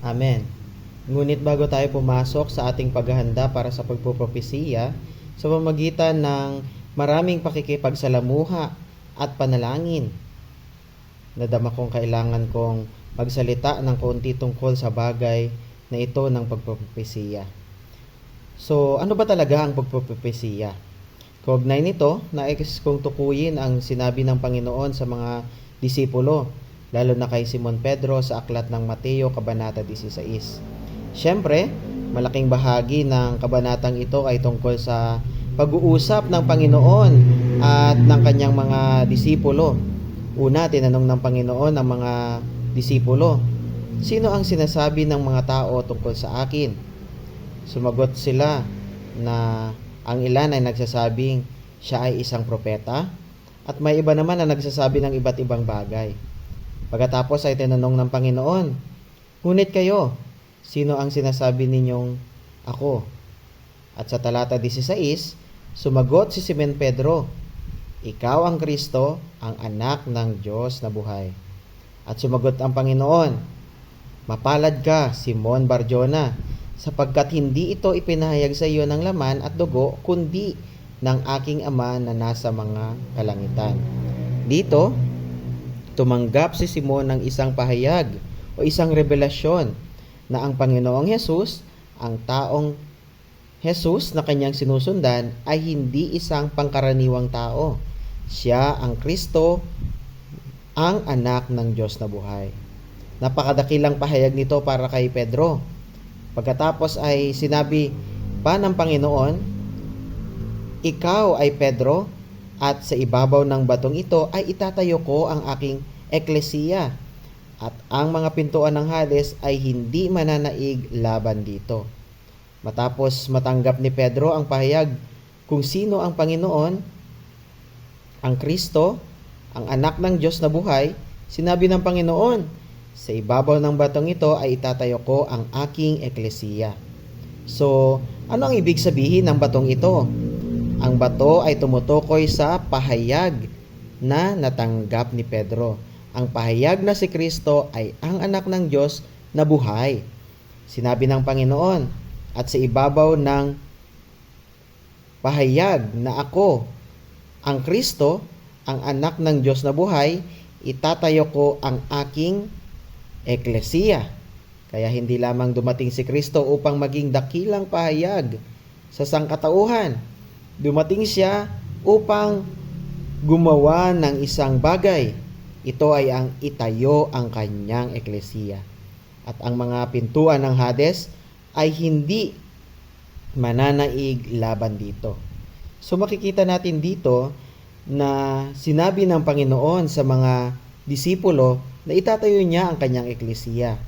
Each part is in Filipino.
Amen. Ngunit bago tayo pumasok sa ating paghahanda para sa pagpupropesiya, sa pamamagitan ng maraming pakikipagsalamuha at panalangin, nadama kong kailangan kong magsalita ng konti tungkol sa bagay na ito ng pagpupropesiya. So, ano ba talaga ang pagpupropesiya? Kaugnay nito, nais kong tukuyin ang sinabi ng Panginoon sa mga disipulo, lalo na kay Simon Pedro sa aklat ng Mateo, Kabanata 16. Siyempre, malaking bahagi ng kabanatang ito ay tungkol sa pag-uusap ng Panginoon at ng kanyang mga disipulo. Una, tinanong ng Panginoon ang mga disipulo, sino ang sinasabi ng mga tao tungkol sa akin? Sumagot sila na ang ilan ay nagsasabing siya ay isang propeta at may iba naman na nagsasabi ng iba't ibang bagay. Pagkatapos ay tinanong ng Panginoon, ngunit kayo, sino ang sinasabi ninyong ako? At sa talata 16, sumagot si Simon Pedro, ikaw ang Kristo, ang anak ng Diyos na buhay. At sumagot ang Panginoon, mapalad ka, Simon Barjona, sapagkat hindi ito ipinahayag sa iyo ng laman at dugo, kundi ng aking Ama na nasa mga kalangitan. Dito, tumanggap si Simon ng isang pahayag o isang revelasyon na ang Panginoong Hesus, ang taong Hesus na kanyang sinusundan, ay hindi isang pangkaraniwang tao. Siya ang Kristo, ang anak ng Diyos na buhay. Napakadakilang pahayag nito para kay Pedro. Pagkatapos ay sinabi pa ng Panginoon, ikaw ay Pedro, at sa ibabaw ng batong ito ay itatayo ko ang aking eklesiya, at ang mga pintuan ng Hades ay hindi mananaig laban dito. Matapos matanggap ni Pedro ang pahayag kung sino ang Panginoon, ang Kristo, ang anak ng Diyos na buhay, sinabi ng Panginoon, sa ibabaw ng batong ito ay itatayo ko ang aking eklesiya. So, ano ang ibig sabihin ng batong ito? Ang bato ay tumutukoy sa pahayag na natanggap ni Pedro. Ang pahayag na si Kristo ay ang anak ng Diyos na buhay. Sinabi ng Panginoon, at sa ibabaw ng pahayag na ako, ang Kristo, ang anak ng Diyos na buhay, itatayo ko ang aking eklesiya. Kaya hindi lamang dumating si Kristo upang maging dakilang pahayag sa sangkatauhan. Dumating siya upang gumawa ng isang bagay. Ito ay ang itayo ang kanyang eklesiya. At ang mga pintuan ng Hades ay hindi mananaig laban dito. So makikita natin dito na sinabi ng Panginoon sa mga disipulo na itatayo niya ang kanyang eklesiya.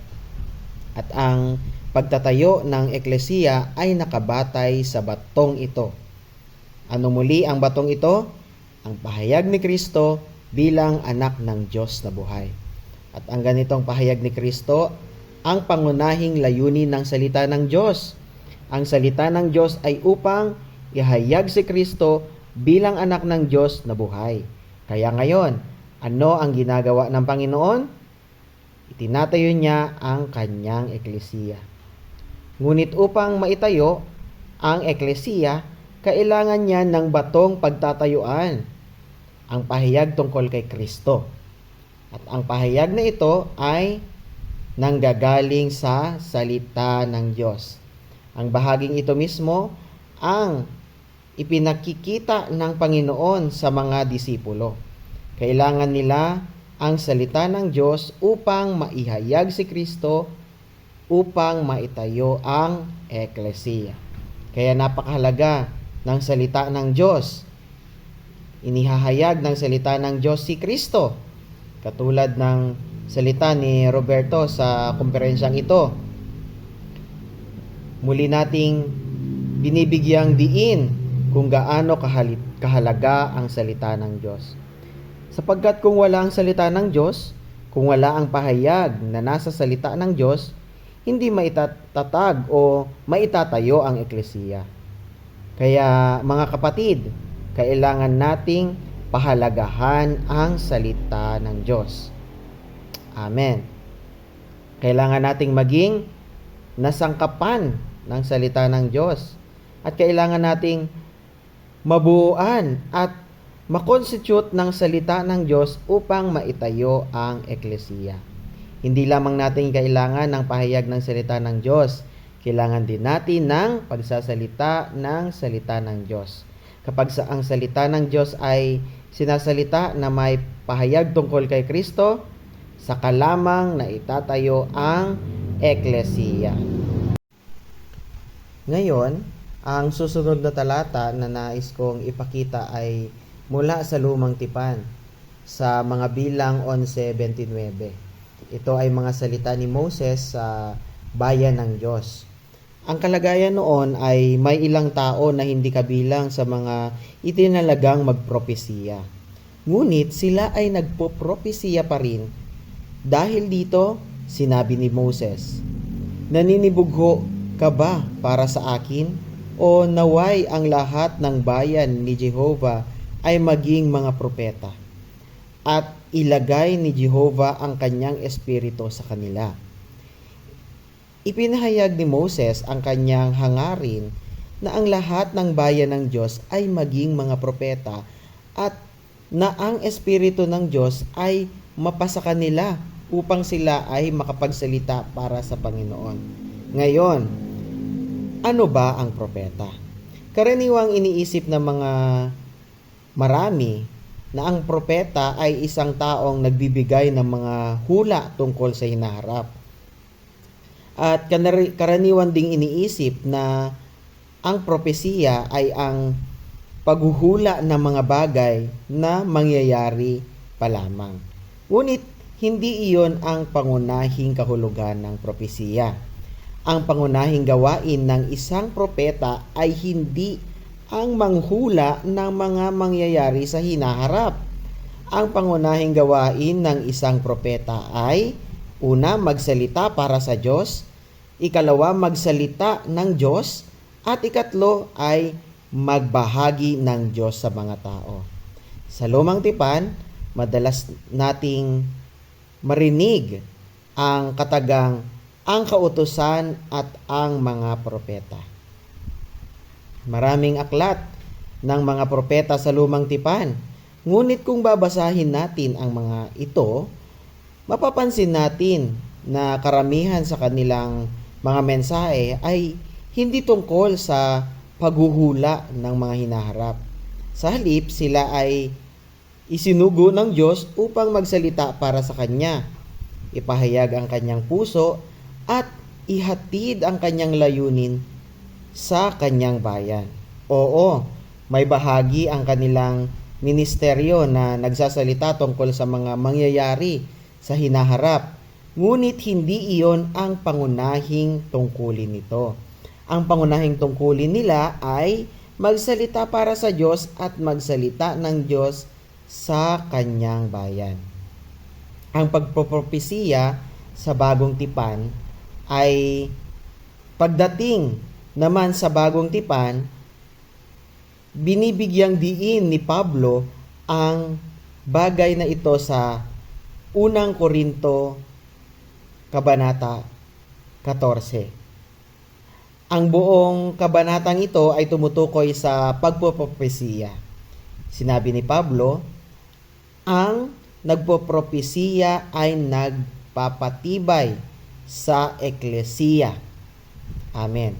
At ang pagtatayo ng eklesiya ay nakabatay sa batong ito. Ano muli ang batong ito? Ang pahayag ni Kristo bilang anak ng Diyos na buhay. At ang ganitong pahayag ni Kristo, ang pangunahing layunin ng salita ng Diyos. Ang salita ng Diyos ay upang ihayag si Kristo bilang anak ng Diyos na buhay. Kaya ngayon, ano ang ginagawa ng Panginoon? Itinatayo niya ang kanyang eklesiya. Ngunit upang maitayo ang eklesiya, kailangan niya ng batong pagtatayuan, ang pahayag tungkol kay Kristo. At ang pahayag na ito ay nanggagaling sa salita ng Diyos. Ang bahaging ito mismo ang ipinakikita ng Panginoon sa mga disipulo. Kailangan nila ang salita ng Diyos upang maihayag si Kristo, upang maitayo ang eklesiya. Kaya napakahalaga ng salita ng Diyos. Inihahayag ng salita ng Diyos si Kristo. Katulad ng salita ni Roberto sa kumperensyang ito. Muli nating binibigyang diin kung gaano kahalaga ang salita ng Diyos. Sapagkat kung wala ang salita ng Diyos, kung wala ang pahayag na nasa salita ng Diyos, hindi maitatag o maitatayo ang eklesiya. Kaya mga kapatid, kailangan nating pahalagahan ang salita ng Diyos. Amen. Kailangan nating maging nasangkapan ng salita ng Diyos. At kailangan nating mabuuan at makonstitute ng salita ng Diyos upang maitayo ang eklesiya. Hindi lamang natin kailangan ng pahayag ng salita ng Diyos, kailangan din natin ng pagsasalita ng salita ng Diyos. Kapag ang salita ng Diyos ay sinasalita na may pahayag tungkol kay Kristo, saka lamang na itatayo ang eklesiya. Ngayon, ang susunod na talata na nais kong ipakita ay mula sa Lumang Tipan sa mga Bilang 11:29. Ito ay mga salita ni Moses sa bayan ng Diyos. Ang kalagayan noon ay may ilang tao na hindi kabilang sa mga itinalagang magpropesiya. Ngunit sila ay nagpopropesiya pa rin. Dahil dito, sinabi ni Moses, "Naninibugho ka ba para sa akin? O naway ang lahat ng bayan ni Jehovah ay maging mga propeta, at ilagay ni Jehovah ang kanyang espiritu sa kanila." Ipinahayag ni Moses ang kanyang hangarin na ang lahat ng bayan ng Diyos ay maging mga propeta at na ang espiritu ng Diyos ay mapasa kanila upang sila ay makapagsalita para sa Panginoon. Ngayon, ano ba ang propeta? Karaniwang iniisip ng mga marami na ang propeta ay isang taong nagbibigay ng mga hula tungkol sa hinaharap. At karaniwan ding iniisip na ang propesiya ay ang paghuhula ng mga bagay na mangyayari pa lamang. Ngunit hindi iyon ang pangunahing kahulugan ng propesiya. Ang pangunahing gawain ng isang propeta ay hindi ang manghula ng mga mangyayari sa hinaharap. Ang pangunahing gawain ng isang propeta ay una, magsalita para sa Diyos. Ikalawa, magsalita ng Diyos. At ikatlo ay magbahagi ng Diyos sa mga tao. Sa Lumang Tipan, madalas nating marinig ang katagang ang kautusan at ang mga propeta. Maraming aklat ng mga propeta sa Lumang Tipan. Ngunit kung babasahin natin ang mga ito, mapapansin natin na karamihan sa kanilang mga mensahe ay hindi tungkol sa paghuhula ng mga hinaharap. Sa halip, sila ay isinugo ng Diyos upang magsalita para sa Kanya, ipahayag ang Kanyang puso at ihatid ang Kanyang layunin sa Kanyang bayan. Oo, may bahagi ang kanilang ministeryo na nagsasalita tungkol sa mga mangyayari sa hinaharap. Ngunit hindi iyon ang pangunahing tungkulin nito. Ang pangunahing tungkulin nila ay magsalita para sa Diyos at magsalita ng Diyos sa Kanyang bayan. Ang pagpropesiya sa Bagong Tipan ay pagdating naman sa Bagong Tipan, binibigyang diin ni Pablo ang bagay na ito sa Unang Korinto Kabanata 14. Ang buong kabanatang ito ay tumutukoy sa pagpopropesiya. Sinabi ni Pablo, ang nagpopropesiya ay nagpapatibay sa eklesiya. Amen.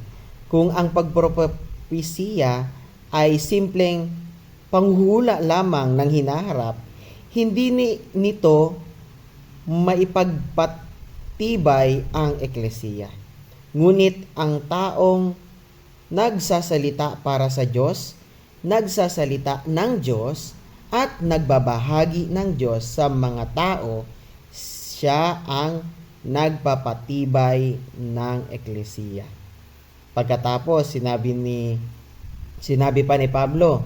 Kung ang pagpropesiya ay simpleng panghula lamang ng hinaharap, hindi nito maipagpatibay ang eklesiya. Ngunit ang taong nagsasalita para sa Diyos, nagsasalita ng Diyos, at nagbabahagi ng Diyos sa mga tao, siya ang nagpapatibay ng eklesiya. Pagkatapos, sinabi pa ni Pablo,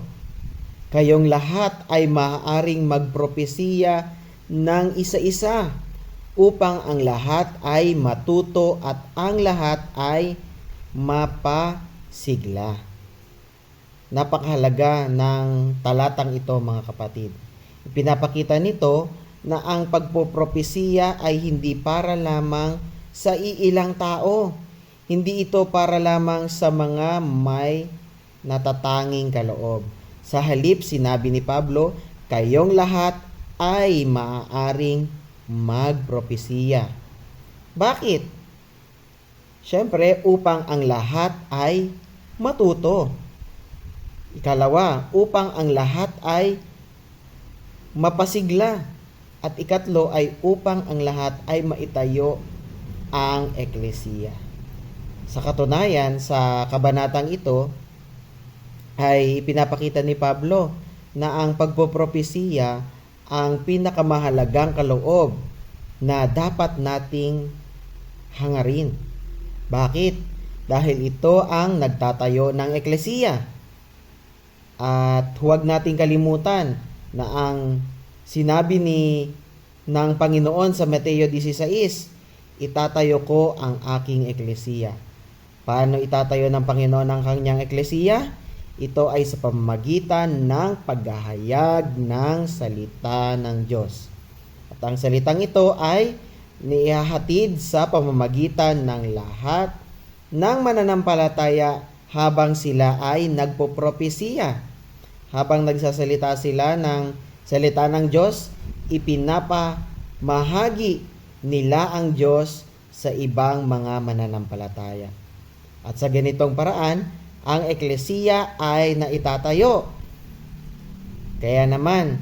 kayong lahat ay maaaring magpropesiya ng isa-isa upang ang lahat ay matuto at ang lahat ay mapasigla. Napakahalaga ng talatang ito, mga kapatid. Pinapakita nito na ang pagpopropesiya ay hindi para lamang sa iilang tao. Hindi ito para lamang sa mga may natatanging kaloob. Sa halip, sinabi ni Pablo, kayong lahat ay maaaring magpropesiya. Bakit? Siyempre, upang ang lahat ay matuto. Ikalawa, upang ang lahat ay mapasigla. At ikatlo ay upang ang lahat ay maitayo ang eklesiya. Sa katunayan, sa kabanatang ito ay pinapakita ni Pablo na ang pagpopropesiya ang pinakamahalagang kaloob na dapat nating hangarin. Bakit? Dahil ito ang nagtatayo ng eklesiya. At huwag nating kalimutan na ang sinabi ng Panginoon sa Mateo 16, itatayo ko ang aking eklesiya. Paano itatayo ng Panginoon ang kanyang eklesiya? Ito ay sa pamamagitan ng paghahayag ng salita ng Diyos. At ang salitang ito ay nihahatid sa pamamagitan ng lahat ng mananampalataya habang sila ay nagpopropesiya. Habang nagsasalita sila ng salita ng Diyos, ipinapamahagi nila ang Diyos sa ibang mga mananampalataya. At sa ganitong paraan, ang eklesiya ay naitatayo. Kaya naman,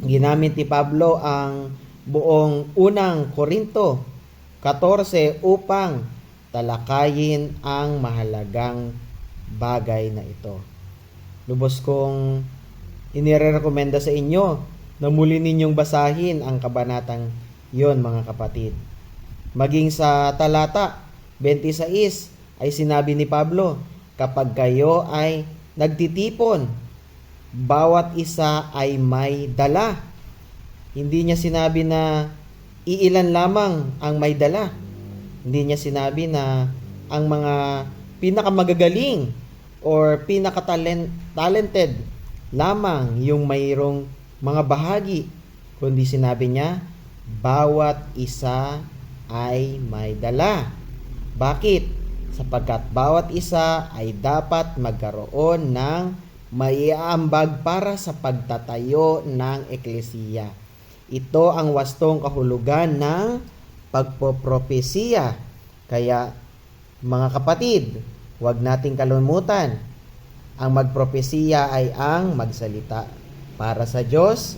ginamit ni Pablo ang buong unang Korinto 14 upang talakayin ang mahalagang bagay na ito. Lubos kong inirekomenda sa inyo na muli ninyong basahin ang kabanatang yon, mga kapatid. Maging sa talata 26 ay sinabi ni Pablo, kapag kayo ay nagtitipon, bawat isa ay may dala. Hindi niya sinabi na iilan lamang ang may dala. Hindi niya sinabi na ang mga pinakamagagaling or pinaka-talented lamang yung mayroong mga bahagi. Kundi sinabi niya, bawat isa ay may dala. Bakit? Sapagkat bawat isa ay dapat magkaroon ng maiaambag para sa pagtatayo ng eklesiya. Ito ang wastong kahulugan ng pagpopropesiya. Kaya mga kapatid, huwag nating kalimutan, ang magpropesiya ay ang magsalita para sa Diyos,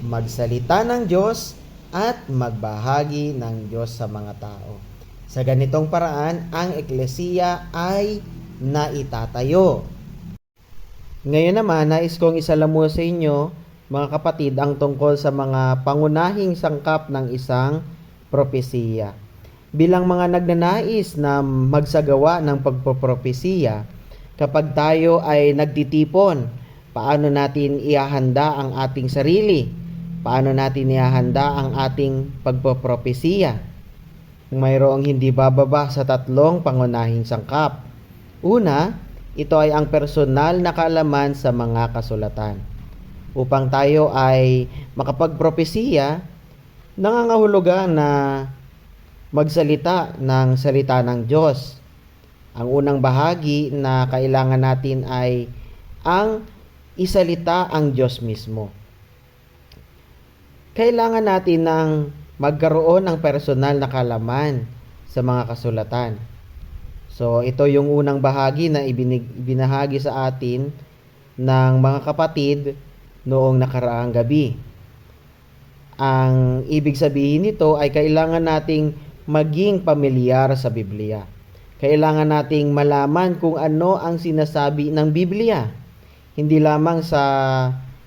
magsalita ng Diyos, at magbahagi ng Diyos sa mga tao. Sa ganitong paraan, ang eklesiya ay naitatayo. Ngayon naman, nais kong isalamu sa inyo, mga kapatid, ang tungkol sa mga pangunahing sangkap ng isang propesiya. Bilang mga nagnanais na magsagawa ng pagpopropesiya, kapag tayo ay nagtitipon, paano natin ihahanda ang ating sarili? Paano natin ihahanda ang ating pagpopropesiya? Mayroong hindi bababa sa tatlong pangunahing sangkap. Una, ito ay ang personal na kaalaman sa mga kasulatan. Upang tayo ay makapagpropesiya, nangangahulugan na magsalita ng salita ng Diyos. Ang unang bahagi na kailangan natin ay ang isalita ang Diyos mismo. Kailangan natin ng magkaroon ng personal na kaalaman sa mga kasulatan. So, ito yung unang bahagi na ibinahagi sa atin ng mga kapatid noong nakaraang gabi. Ang ibig sabihin nito ay kailangan nating maging pamilyar sa Biblia. Kailangan nating malaman kung ano ang sinasabi ng Biblia. Hindi lamang sa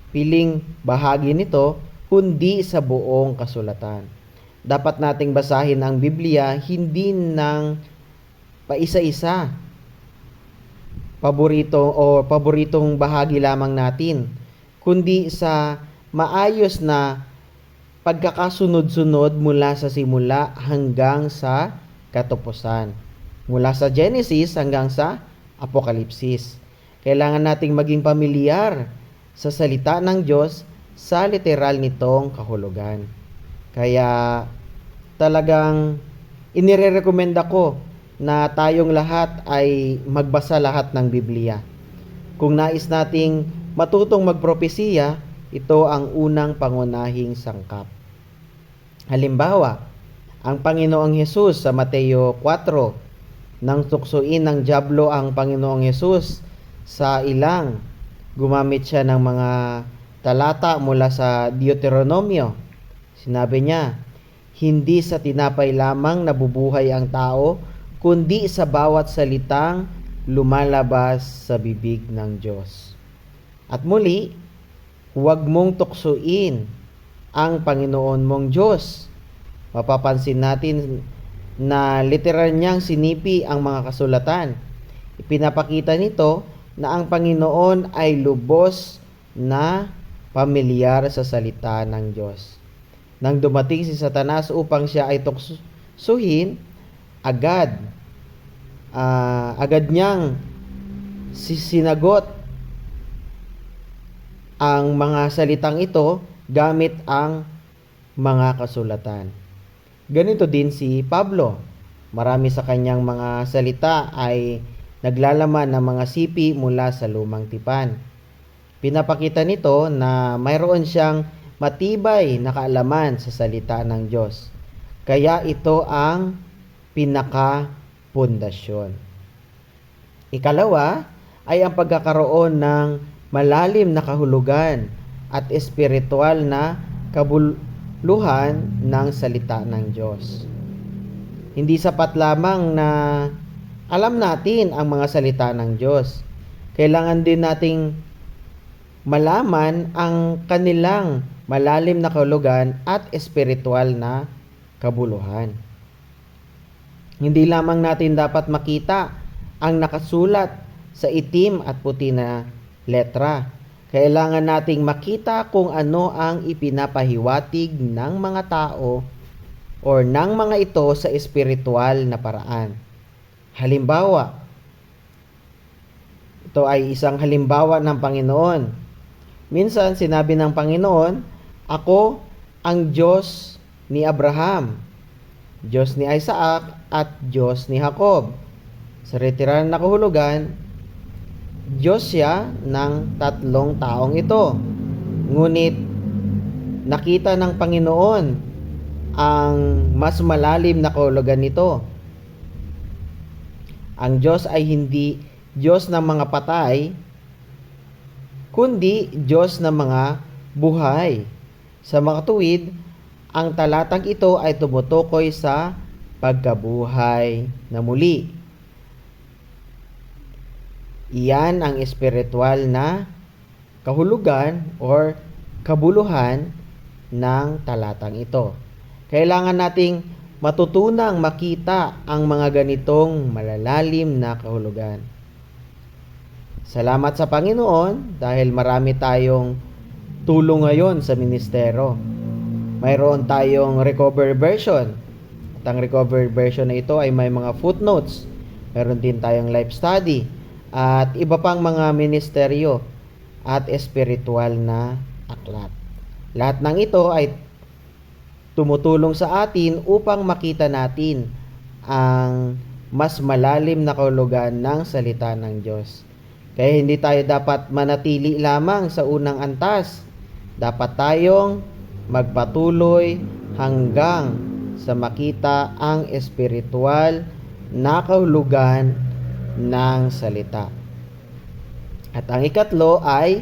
piling bahagi nito, kundi sa buong kasulatan. Dapat nating basahin ang Biblia hindi ng paisa-isa, paboritong bahagi lamang natin, kundi sa maayos na pagkakasunod-sunod mula sa simula hanggang sa katapusan. Mula sa Genesis hanggang sa Apokalipsis. Kailangan nating maging pamilyar sa salita ng Diyos sa literal nitong kahulugan. Kaya talagang inirerekomenda ko na tayong lahat ay magbasa lahat ng Biblia. Kung nais nating matutong magpropesiya, ito ang unang pangunahing sangkap. Halimbawa, ang Panginoong Hesus sa Mateo 4, nang tuksuin ng dyablo ang Panginoong Hesus sa ilang, gumamit siya ng mga talata mula sa Deuteronomio. Sinabi niya, hindi sa tinapay lamang nabubuhay ang tao, kundi sa bawat salitang lumalabas sa bibig ng Diyos. At muli, huwag mong tuksuin ang Panginoon mong Diyos. Mapapansin natin na literal niyang sinipi ang mga kasulatan. Ipinapakita nito na ang Panginoon ay lubos na pamilyar sa salita ng Diyos. Nang dumating si Satanas upang siya ay tuksuhin, agad niyang sinagot ang mga salitang ito gamit ang mga kasulatan. Ganito din si Pablo. Marami sa kanyang mga salita ay naglalaman ng mga sipi mula sa lumang tipan. Pinapakita nito na mayroon siyang matibay na kaalaman sa salita ng Diyos. Kaya ito ang pinaka-pundasyon. Ikalawa ay ang pagkakaroon ng malalim na kahulugan at espiritual na kabuluhan ng salita ng Diyos. Hindi sapat lamang na alam natin ang mga salita ng Diyos. Kailangan din nating malaman ang kanilang malalim na kahulugan at espiritual na kabuluhan. Hindi lamang natin dapat makita ang nakasulat sa itim at puti na letra. Kailangan nating makita kung ano ang ipinapahiwatig ng mga tao o ng mga ito sa espiritual na paraan. Halimbawa, ito ay isang halimbawa ng Panginoon. Minsan sinabi ng Panginoon, ako ang Diyos ni Abraham, Diyos ni Isaac at Diyos ni Jacob. Sa literal na kahulugan, Diyos siya ng tatlong taong ito. Ngunit nakita ng Panginoon ang mas malalim na kahulugan nito. Ang Diyos ay hindi Diyos ng mga patay, kundi Diyos ng mga buhay. Sa makatuwid, ang talatang ito ay tumutukoy sa pagkabuhay na muli. Iyan ang espiritual na kahulugan or kabuluhan ng talatang ito. Kailangan nating matutunang makita ang mga ganitong malalalim na kahulugan. Salamat sa Panginoon dahil marami tayong tulong ngayon sa ministeryo. Mayroon tayong recovered version. At ang recovered version na ito ay may mga footnotes. Mayroon din tayong life study at iba pang mga ministeryo at espiritual na aklat. Lahat ng ito ay tumutulong sa atin upang makita natin ang mas malalim na kahulugan ng salita ng Diyos. Kaya hindi tayo dapat manatili lamang sa unang antas. Dapat tayong magpatuloy hanggang sa makita ang espiritual na kahulugan ng salita. At ang ikatlo ay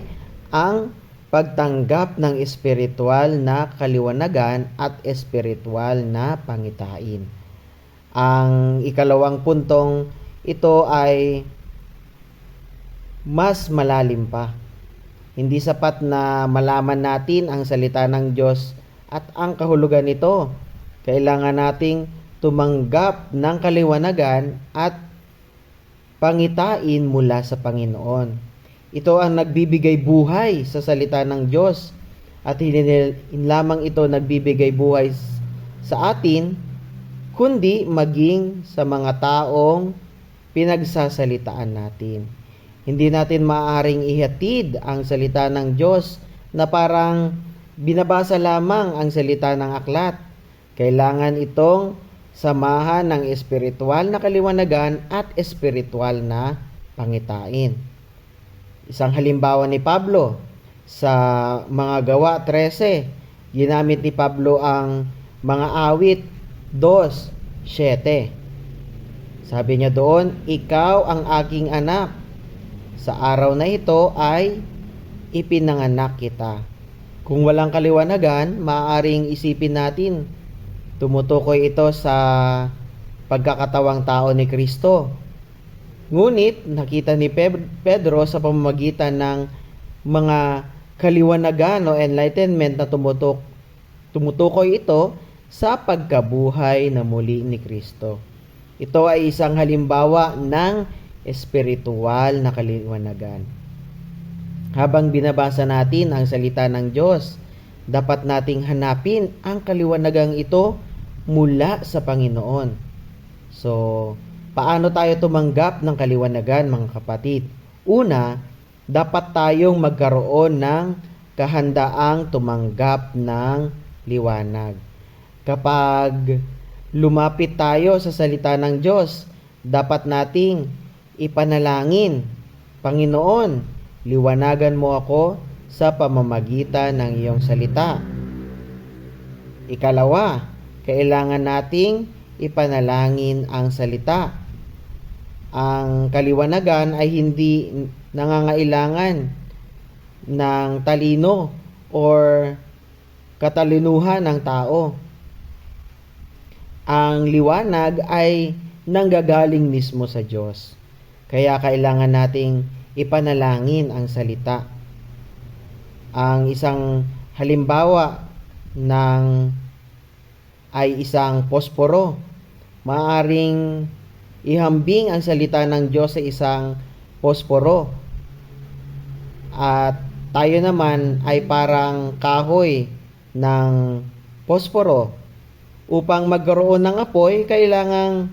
ang pagtanggap ng espiritual na kaliwanagan at espiritual na pangitain. Ang ikalawang puntong ito ay mas malalim pa. Hindi sapat na malaman natin ang salita ng Diyos at ang kahulugan nito. Kailangan nating tumanggap ng kaliwanagan at pangitain mula sa Panginoon. Ito ang nagbibigay buhay sa salita ng Diyos at hindi lamang ito nagbibigay buhay sa atin, kundi maging sa mga taong pinagsasalitaan natin. Hindi natin maaaring ihatid ang salita ng Diyos na parang binabasa lamang ang salita ng aklat. Kailangan itong samahan ng espiritual na kaliwanagan at espiritual na pangitain. Isang halimbawa ni Pablo sa mga Gawa 13, ginamit ni Pablo ang mga awit 2:7. Sabi niya doon, "Ikaw ang aking anak. Sa araw na ito ay ipinanganak kita." Kung walang kaliwanagan, maaaring isipin natin tumutukoy ito sa pagkakatawang tao ni Kristo. Ngunit nakita ni Pedro sa pamamagitan ng mga kaliwanagan o enlightenment na tumutukoy ito sa pagkabuhay na muli ni Kristo. Ito ay isang halimbawa ng espiritual na kaliwanagan. Habang binabasa natin ang salita ng Diyos, dapat nating hanapin ang kaliwanagang ito mula sa Panginoon. So, paano tayo tumanggap ng kaliwanagan, mga kapatid? Una, dapat tayong magkaroon ng kahandaang tumanggap ng liwanag. Kapag lumapit tayo sa salita ng Diyos, dapat nating ipanalangin, "Panginoon, liwanagan mo ako sa pamamagitan ng iyong salita." Ikalawa, kailangan nating ipanalangin ang salita. Ang kaliwanagan ay hindi nangangailangan ng talino or katalinuhan ng tao. Ang liwanag ay nanggagaling mismo sa Diyos. Kaya kailangan nating ipanalangin ang salita. Ang isang halimbawa ay isang posporo. Maaring ihambing ang salita ng Diyos sa isang posporo. At tayo naman ay parang kahoy ng posporo. Upang magkaroon ng apoy, kailangang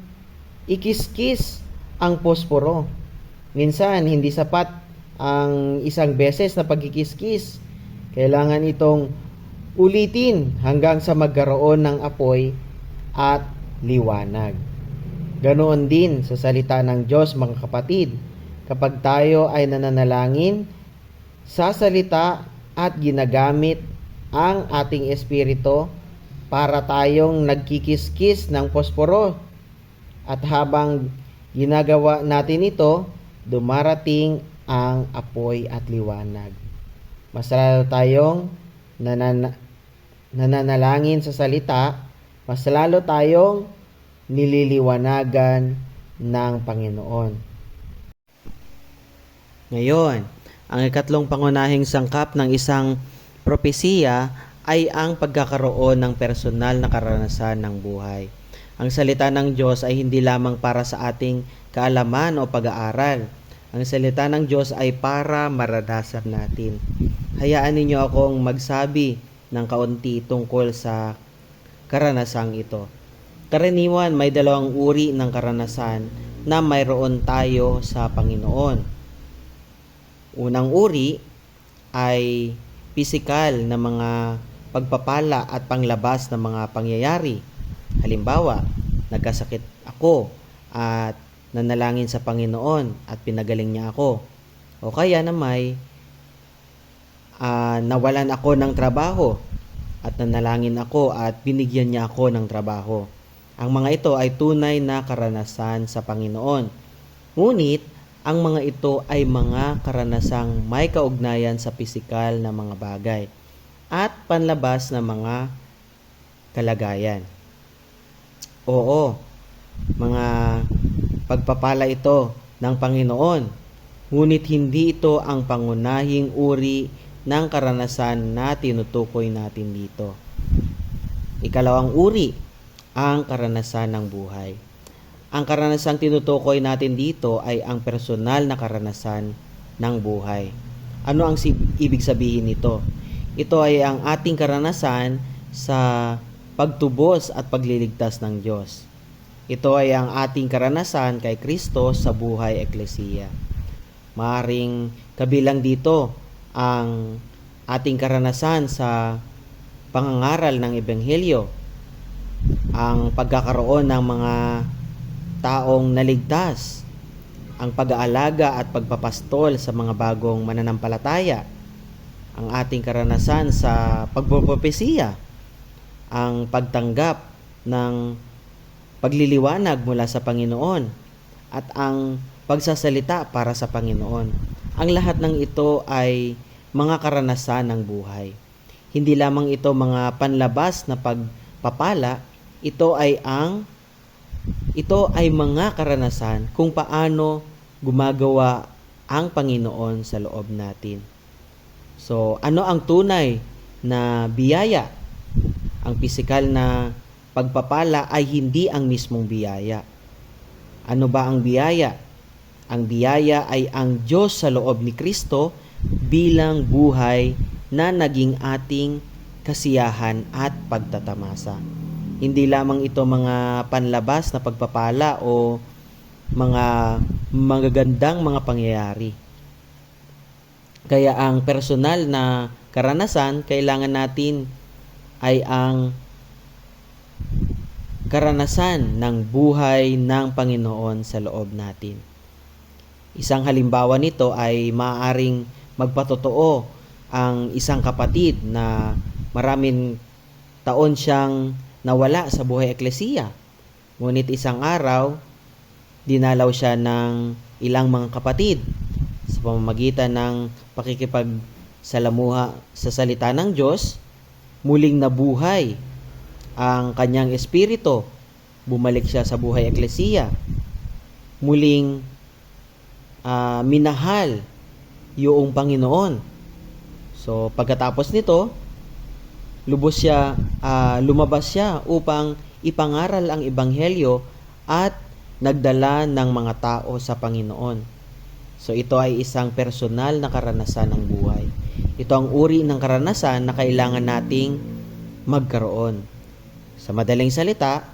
ikiskis ang posporo. Minsan, hindi sapat ang isang beses na pagkikiskis. Kailangan itong ulitin hanggang sa magkaroon ng apoy at liwanag. Ganoon din sa salita ng Diyos, mga kapatid. Kapag tayo ay nananalangin sa salita at ginagamit ang ating espiritu para tayong nagkikiskis ng posporo. At habang ginagawa natin ito, dumarating ang apoy at liwanag. Mas lalo tayong nananalangin sa salita, mas lalo tayong nililiwanagan ng Panginoon. Ngayon, ang ikatlong pangunahing sangkap ng isang propesiya ay ang pagkakaroon ng personal na karanasan ng buhay. Ang salita ng Diyos ay hindi lamang para sa ating kaalaman o pag-aaral. Ang salita ng Diyos ay para maranasan natin. Hayaan ninyo akong magsabi ng kaunti tungkol sa karanasang ito. Karaniwan, may dalawang uri ng karanasan na mayroon tayo sa Panginoon. Unang uri ay pisikal na mga pagpapala at panglabas ng mga pangyayari. Halimbawa, nagkasakit ako at nanalangin sa Panginoon at pinagaling niya ako. O kaya naman nawalan ako ng trabaho at nanalangin ako at binigyan niya ako ng trabaho. Ang mga ito ay tunay na karanasan sa Panginoon. Ngunit, ang mga ito ay mga karanasang may kaugnayan sa pisikal na mga bagay at panlabas na mga kalagayan. Oo, mga pagpapala ito ng Panginoon, ngunit hindi ito ang pangunahing uri ng karanasan na tinutukoy natin dito. Ikalawang uri, ang karanasan ng buhay. Ang karanasang tinutukoy natin dito ay ang personal na karanasan ng buhay. Ano ang ibig sabihin nito? Ito ay ang ating karanasan sa pagtubos at pagliligtas ng Diyos. Ito ay ang ating karanasan kay Kristo sa buhay eklesiya. Maaring kabilang dito ang ating karanasan sa pangangaral ng Ebanghelyo. ang pagkakaroon ng mga taong naligtas, ang pag-aalaga at pagpapastol sa mga bagong mananampalataya, ang ating karanasan sa pagpropesiya, ang pagtanggap ng pagliliwanag mula sa Panginoon, at ang pagsasalita para sa Panginoon. Ang lahat ng ito ay mga karanasan ng buhay. Hindi lamang ito mga panlabas na pagpapala, ito ay mga karanasan kung paano gumagawa ang Panginoon sa loob natin. So, ano ang tunay na biyaya? Ang pisikal na pagpapala ay hindi ang mismong biyaya. Ano ba ang biyaya? Ang biyaya ay ang Diyos sa loob ni Kristo bilang buhay na naging ating kasiyahan at pagtatamasa. Hindi lamang ito mga panlabas na pagpapala o mga magagandang mga pangyayari. Kaya ang personal na karanasan, kailangan natin ay ang karanasan ng buhay ng Panginoon sa loob natin. Isang halimbawa nito ay maaaring magpatotoo ang isang kapatid na maraming taon siyang nawala sa buhay eklesiya. Ngunit isang araw, dinalaw siya ng ilang mga kapatid sa pamamagitan ng pakikipagsalamuha sa salita ng Diyos. Muling nabuhay ang kanyang espiritu. Bumalik siya sa buhay eklesiya. Muling minahal yung Panginoon. So pagkatapos nito, lumabas siya upang ipangaral ang ebanghelyo at nagdala ng mga tao sa Panginoon. So ito ay isang personal na karanasan ng buhay. Ito ang uri ng karanasan na kailangan nating magkaroon. Sa madaling salita,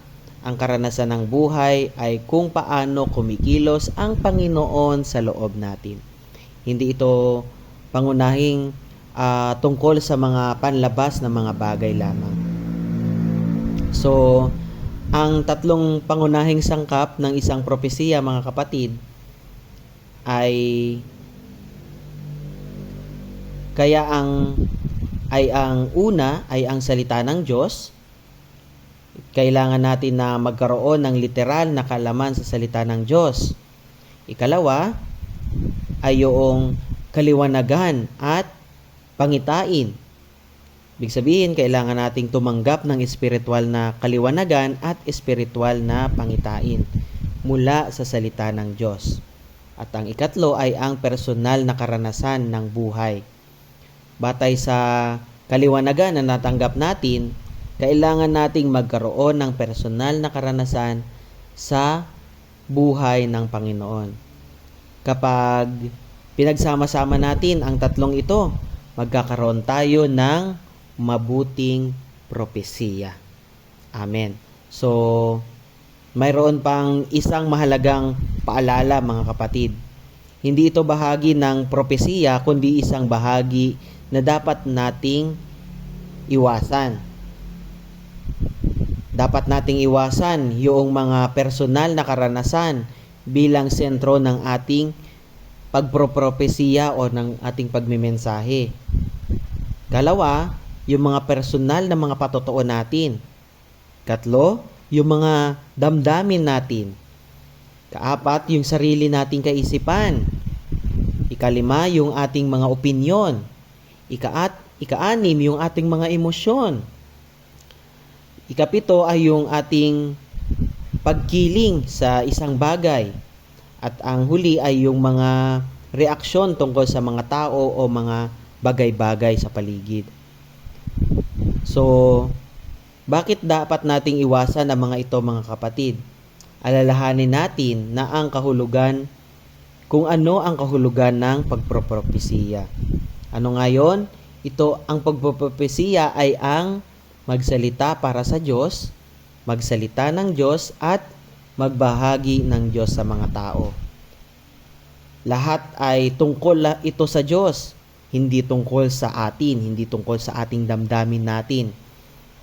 ang karanasan ng buhay ay kung paano kumikilos ang Panginoon sa loob natin. Hindi ito pangunahing tungkol sa mga panlabas na mga bagay lamang. So, ang tatlong pangunahing sangkap ng isang propesiya, mga kapatid, ay ang una ay ang salita ng Diyos. Kailangan natin na magkaroon ng literal na kaalaman sa salita ng Diyos. Ikalawa ay yung kaliwanagan at pangitain. Ibig sabihin, kailangan nating tumanggap ng espiritual na kaliwanagan at espiritual na pangitain mula sa salita ng Diyos. At ang ikatlo ay ang personal na karanasan ng buhay. Batay sa kaliwanagan na natanggap natin, kailangan nating magkaroon ng personal na karanasan sa buhay ng Panginoon. Kapag pinagsama-sama natin ang tatlong ito, magkakaroon tayo ng mabuting propesiya. Amen. So, mayroon pang isang mahalagang paalala, mga kapatid. Hindi ito bahagi ng propesiya, kundi isang bahagi na dapat nating iwasan. Dapat nating iwasan yung mga personal na karanasan bilang sentro ng ating pagpropropesiya o ng ating pagmimensahe. Kalawa, yung mga personal na mga patotoo natin. Katlo, yung mga damdamin natin. Kaapat, yung sarili nating kaisipan. Ikalima, yung ating mga opinyon. Ikaanim, yung ating mga emosyon. Ikapito ay yung ating pagkiling sa isang bagay. At ang huli ay yung mga reaksyon tungkol sa mga tao o mga bagay-bagay sa paligid. So, bakit dapat nating iwasan ang mga ito, mga kapatid? Alalahanin natin na kung ano ang kahulugan ng pagpropropesiya. Ano ngayon? Ito, ang pagpropropesiya ay ang magsalita para sa Diyos, magsalita ng Diyos at magbahagi ng Diyos sa mga tao. Lahat ay tungkol ito sa Diyos, hindi tungkol sa atin, hindi tungkol sa ating damdamin natin.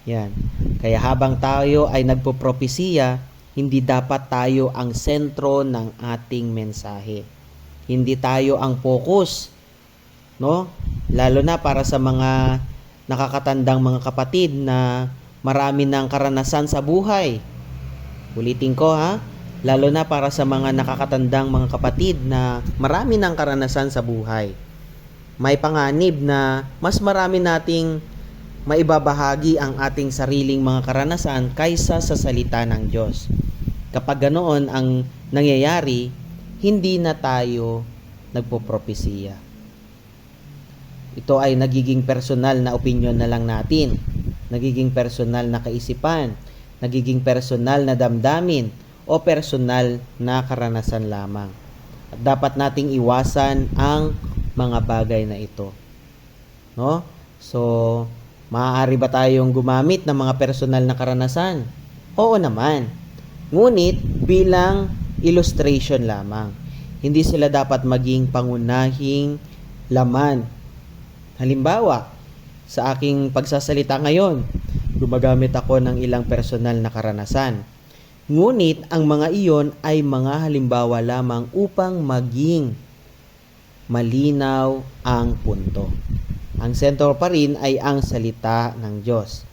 Yan. Kaya habang tayo ay nagpopropesiya, hindi dapat tayo ang sentro ng ating mensahe. Hindi tayo ang focus, no? Lalo na para sa mga nakakatandang mga kapatid na marami ng karanasan sa buhay. Ulitin ko ha, lalo na para sa mga nakakatandang mga kapatid na marami ng karanasan sa buhay. May panganib na mas marami nating maibabahagi ang ating sariling mga karanasan kaysa sa salita ng Diyos. Kapag ganoon ang nangyayari, hindi na tayo nagpopropesiya. Ito ay nagiging personal na opinion na lang natin, nagiging personal na kaisipan, nagiging personal na damdamin, o personal na karanasan lamang. At dapat nating iwasan ang mga bagay na ito. No? So, maaari ba tayong gumamit ng mga personal na karanasan? Oo naman. Ngunit bilang illustration lamang. Hindi sila dapat maging pangunahing laman. Halimbawa, sa aking pagsasalita ngayon, gumagamit ako ng ilang personal na karanasan. Ngunit ang mga iyon ay mga halimbawa lamang upang maging malinaw ang punto. Ang sentro pa rin ay ang salita ng Diyos.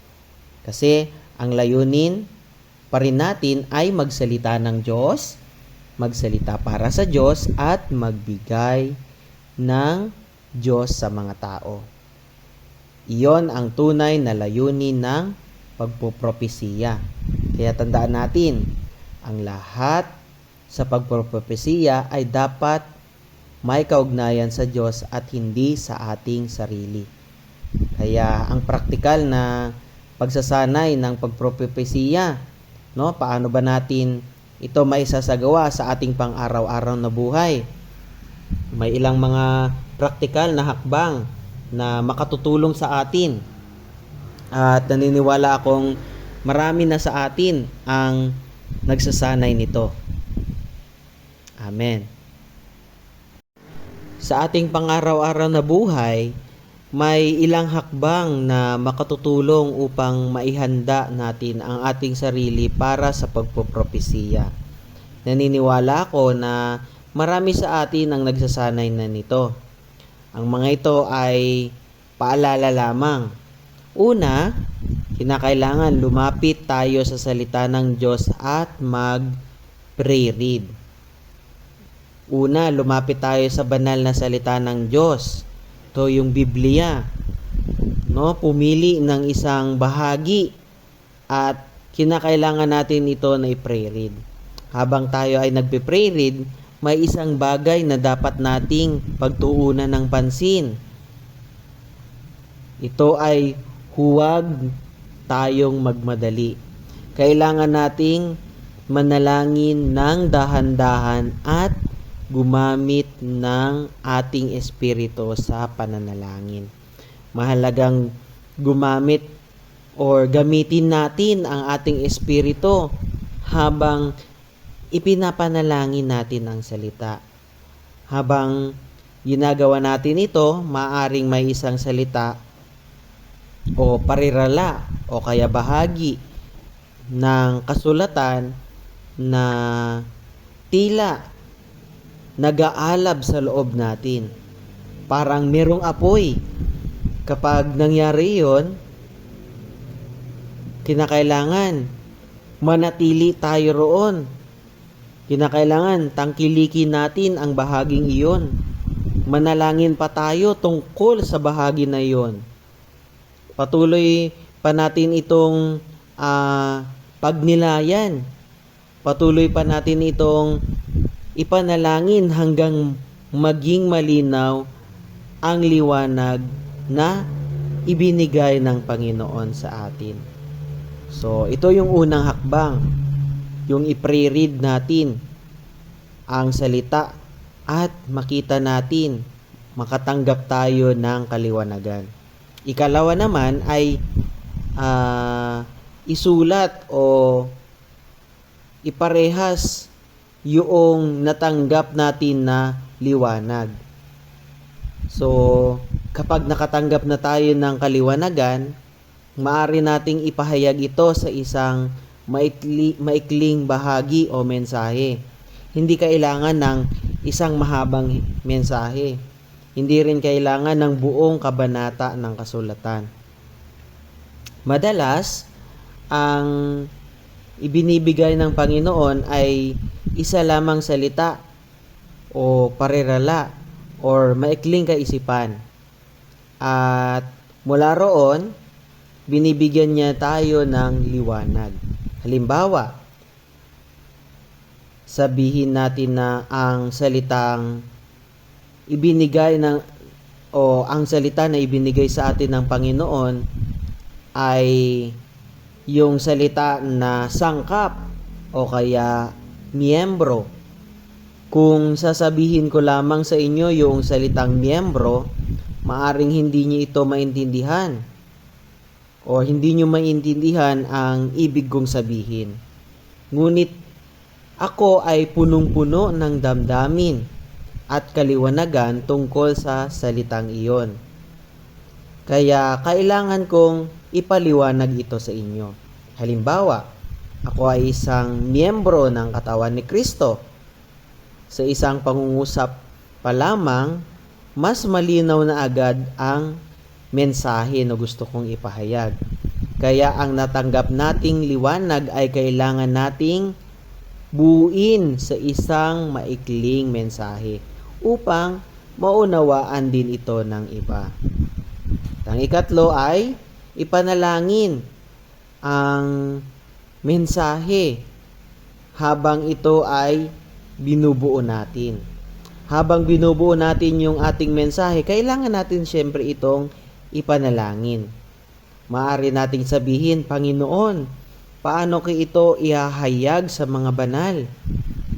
Kasi ang layunin pa rin natin ay magsalita ng Diyos, magsalita para sa Diyos, at magbigay ng Diyos sa mga tao. Iyon ang tunay na layunin ng pagpopropesiya. Kaya tandaan natin, ang lahat sa pagpopropesiya ay dapat may kaugnayan sa Diyos at hindi sa ating sarili. Kaya ang praktikal na pagsasanay ng pagpropesiya, no? Paano ba natin ito maisasagawa sa ating pang-araw-araw na buhay? May ilang mga praktikal na hakbang na makatutulong sa atin. At naniniwala akong marami na sa atin ang nagsasanay nito. Amen. Sa ating pang-araw-araw na buhay, may ilang hakbang na makatutulong upang maihanda natin ang ating sarili para sa pagpopropesiya. Naniniwala ako na marami sa atin ang nagsasanay na nito. Ang mga ito ay paalala lamang. Una, kinakailangan lumapit tayo sa salita ng Diyos at mag-pre-read. Una, lumapit tayo sa banal na salita ng Diyos. Ito yung Biblia. No, pumili ng isang bahagi at kinakailangan natin ito na i-pre-read. Habang tayo ay nagpe-pre-read, may isang bagay na dapat nating pagtuunan ng pansin. Ito ay huwag tayong magmadali. Kailangan nating manalangin ng dahan-dahan at gumamit ng ating espiritu sa pananalangin. Mahalagang gumamit or gamitin natin ang ating espiritu habang ipinapanalangin natin ang salita. Habang ginagawa natin ito, maaring may isang salita o parirala o kaya bahagi ng kasulatan na tila nag-aalab sa loob natin. Parang merong apoy. Kapag nangyari yon, kinakailangan manatili tayo roon. Kinakailangan tangkilikin natin ang bahaging iyon. Manalangin pa tayo tungkol sa bahagi na iyon. Patuloy pa natin itong pagnilayan. Patuloy pa natin itong ipanalangin hanggang maging malinaw ang liwanag na ibinigay ng Panginoon sa atin. So, ito yung unang hakbang, yung i-pre-read natin ang salita at makita natin, makatanggap tayo ng kaliwanagan. Ikalawa naman ay isulat o iparehas yung natanggap natin na liwanag. So, kapag nakatanggap na tayo ng kaliwanagan, maaari nating ipahayag ito sa isang maikling bahagi o mensahe. Hindi kailangan ng isang mahabang mensahe. Hindi rin kailangan ng buong kabanata ng kasulatan. Madalas, ang ibinibigay ng Panginoon ay isa lamang salita o parirala or maikling kaisipan. At mula roon, binibigyan niya tayo ng liwanag. Halimbawa, sabihin natin na ang salitang ibinigay o ang salita na ibinigay sa atin ng Panginoon ay yung salita na sangkap o kaya miyembro. Kung sasabihin ko lamang sa inyo yung salitang miyembro, maaring hindi niyo ito maintindihan o hindi niyo maintindihan ang ibig kong sabihin. Ngunit ako ay punong-puno ng damdamin at kaliwanagan tungkol sa salitang iyon. Kaya kailangan kong ipaliwanag ito sa inyo. Halimbawa, ako ay isang miyembro ng katawan ni Kristo. Sa isang pangungusap pa lamang, mas malinaw na agad ang mensahe na gusto kong ipahayag. Kaya ang natanggap nating liwanag ay kailangan nating buuin sa isang maikling mensahe upang maunawaan din ito ng iba. Ang ikatlo ay ipanalangin ang mensahe habang ito ay binubuo natin. Habang binubuo natin yung ating mensahe, kailangan natin siyempre itong ipanalangin. Maaari nating sabihin, Panginoon, paano ko ito ihahayag sa mga banal?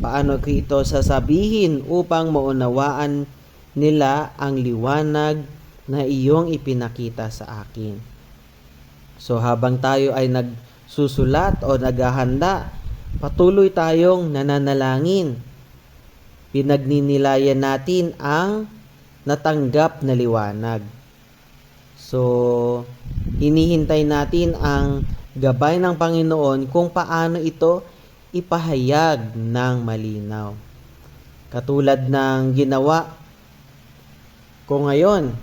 Paano ko ito sasabihin upang maunawaan nila ang liwanag na iyong ipinakita sa akin? So habang tayo ay nagsusulat o naghahanda, patuloy tayong nananalangin. Pinagninilayan natin ang natanggap na liwanag. So, hinihintay natin ang gabay ng Panginoon kung paano ito ipahayag ng malinaw. Katulad ng ginawa ko ngayon,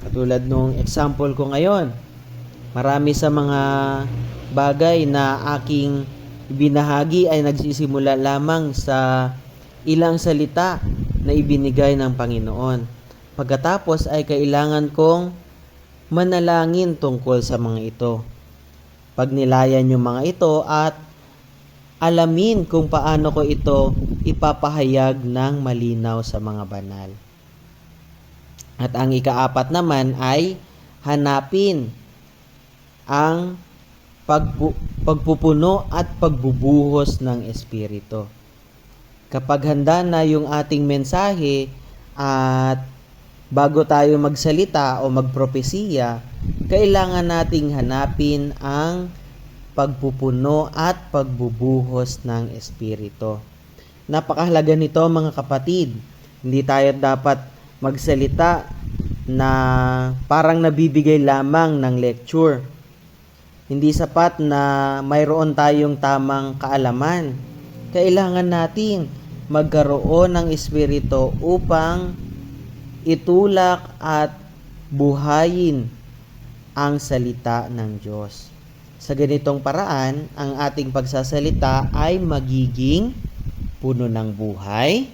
katulad ng example ko ngayon, marami sa mga bagay na aking binahagi ay nagsisimula lamang sa ilang salita na ibinigay ng Panginoon. Pagkatapos ay kailangan kong manalangin tungkol sa mga ito. Pagnilayan yung mga ito at alamin kung paano ko ito ipapahayag ng malinaw sa mga banal. At ang ikaapat naman ay hanapin ang pagpupuno at pagbubuhos ng Espiritu. Kapag handa na yung ating mensahe at bago tayo magsalita o magpropesiya, kailangan nating hanapin ang pagpupuno at pagbubuhos ng Espiritu. Napakahalaga nito mga kapatid. Hindi tayo dapat magsalita na parang nabibigay lamang ng lecture. Hindi sapat na mayroon tayong tamang kaalaman. Kailangan natin magkaroon ng Espiritu upang itulak at buhayin ang salita ng Diyos. Sa ganitong paraan, ang ating pagsasalita ay magiging puno ng buhay,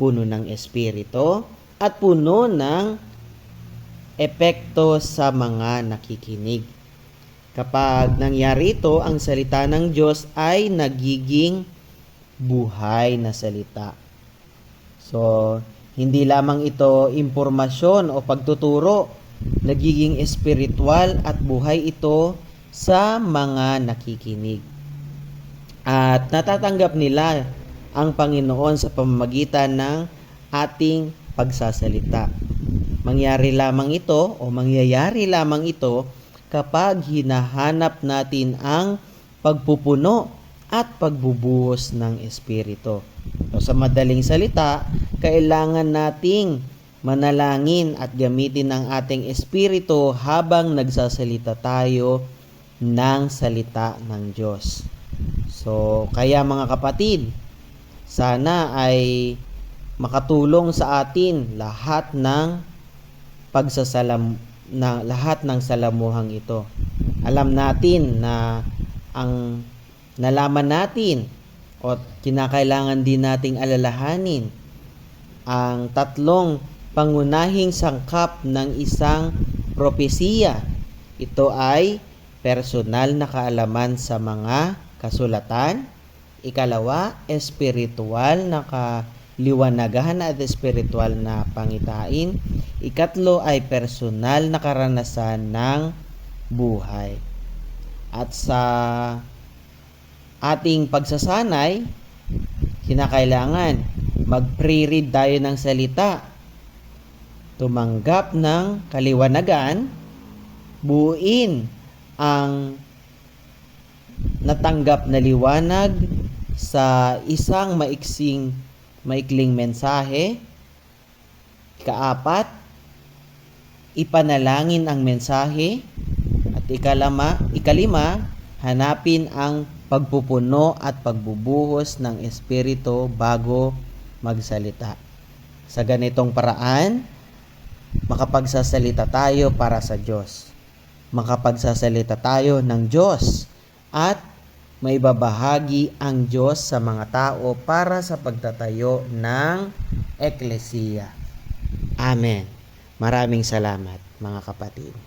puno ng Espiritu, at puno ng epekto sa mga nakikinig. Kapag nangyari ito, ang salita ng Diyos ay nagiging buhay na salita. So, hindi lamang ito impormasyon o pagtuturo, nagiging espiritual at buhay ito sa mga nakikinig. At natatanggap nila ang Panginoon sa pamamagitan ng ating pagsasalita. Mangyayari lamang ito kapag hinahanap natin ang pagpupuno at pagbubuhos ng Espiritu. So, sa madaling salita, kailangan nating manalangin at gamitin ang ating Espiritu habang nagsasalita tayo ng salita ng Diyos. So, kaya mga kapatid, sana ay makatulong sa atin lahat ng lahat ng salamuhang ito. Alam natin na ang nalaman natin o kinakailangan din nating alalahanin ang tatlong pangunahing sangkap ng isang propesiya. Ito ay personal na kaalaman sa mga kasulatan. Ikalawa, espiritual na kaliwanagan at espiritual na pangitain. Ikatlo ay personal na karanasan ng buhay. At sa ating pagsasanay, kinakailangan mag-pre-read tayo ng salita, tumanggap ng kaliwanagan, buuin ang natanggap na liwanag sa isang maikling mensahe. Ikaapat, ipanalangin ang mensahe. At ikalima, hanapin ang pagpupuno at pagbubuhos ng Espiritu bago magsalita. Sa ganitong paraan, makapagsasalita tayo para sa Diyos. Makapagsasalita tayo ng Diyos at maibabahagi ang Diyos sa mga tao para sa pagtatayo ng eklesiya. Amen. Maraming salamat mga kapatid.